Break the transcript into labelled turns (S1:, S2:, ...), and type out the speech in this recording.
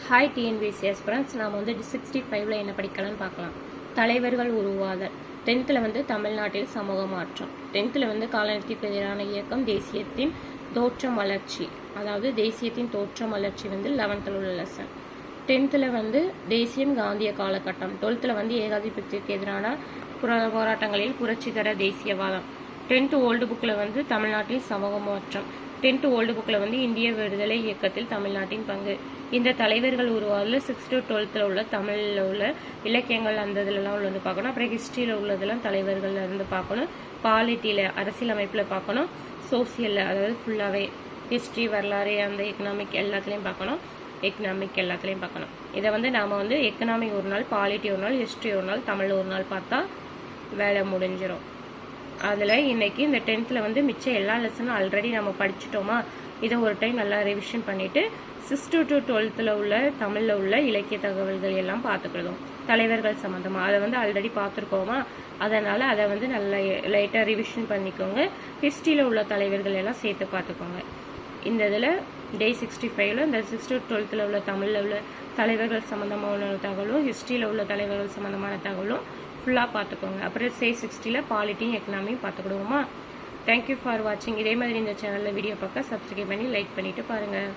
S1: Hi TNPSC aspirants. நாம் வந்து 65ல் என்ன படிக்கலாம்னு பார்க்கலாம். தலைவர்கள் உருவாதல். 10th வந்து தமிழ்நாட்டில் சமூக மாற்றம். 10th வந்து காலனிக்கு எதிரான இயக்கம், தேசியத்தின் தோற்றம் வளர்ச்சி. அதாவது தேசியத்தின் தோற்றம் வளர்ச்சி வந்து 11th உள்ள லெசன். 10th வந்து தேசியம் காந்திய காலகட்டம். 12th வந்து ஏகாதிபத்தியத்துக்கு எதிரான போராட்டங்களில் புரட்சிகர தேசியவாதம். 10th ஓல்டு புக்கில் வந்து தமிழ்நாட்டில் சமூக மாற்றம். 10th ஓல்டு புக்கில் வந்து இந்திய விடுதலை இயக்கத்தில் தமிழ்நாட்டின் பங்கு. இந்த தலைவர்கள் உருவாதில் 6th to 12th உள்ள தமிழில் உள்ள இலக்கியங்கள் அந்த இதுலலாம் உள்ளது பார்க்கணும். அப்புறம் ஹிஸ்ட்ரியில் உள்ளதெல்லாம் தலைவர்கள் இருந்து பார்க்கணும். பாலிட்டியில் அரசியலமைப்பில் பார்க்கணும். சோசியலில் அதாவது ஃபுல்லாகவே ஹிஸ்ட்ரி வரலாறு அந்த எக்கனாமிக் எல்லாத்துலேயும் பார்க்கணும். எல்லாத்துலேயும் பார்க்கணும். இதை வந்து நாம் வந்து எக்கனாமிக் ஒரு நாள், பாலிட்டி ஒரு நாள், ஹிஸ்ட்ரி ஒரு நாள், தமிழ் ஒரு நாள் பார்த்தா வேலை முடிஞ்சிடும். அதில் இன்னைக்கு இந்த 10th வந்து மிச்சம் எல்லா லெசனும் ஆல்ரெடி நம்ம படிச்சுட்டோமா, இதை ஒரு டைம் நல்லா ரிவிஷன் பண்ணிவிட்டு 6th to 12th உள்ள தமிழில் உள்ள இலக்கிய தகவல்கள் எல்லாம் பார்த்துக்கிடுவோம். தலைவர்கள் சம்மந்தமாக அதை வந்து ஆல்ரெடி பார்த்துருக்கோமா, அதனால் அதை வந்து நல்லா லைட்டாக ரிவிஷன் பண்ணிக்கோங்க. ஹிஸ்ட்ரியில் உள்ள தலைவர்கள் எல்லாம் சேர்த்து பார்த்துக்கோங்க. இந்த இதில் டே 65ல் இந்த 6th to 12th உள்ள தமிழில் உள்ள தலைவர்கள் சம்மந்தமான தகவலும், ஹிஸ்ட்ரியில் உள்ள தலைவர்கள் சம்மந்தமான தகவலும் ஃபுல்லாக பார்த்துக்கோங்க. அப்புறம் டே 60ல் பாலிட்டியும் எக்கனாமியும் பார்த்துக்கிடுவோமா. தேங்க்யூ ஃபார் வாட்சிங். இதே மாதிரி இந்த சேனலில் வீடியோ பார்க்க சப்ஸ்கிரைப் பண்ணி லைக் பண்ணிவிட்டு பாருங்கள்.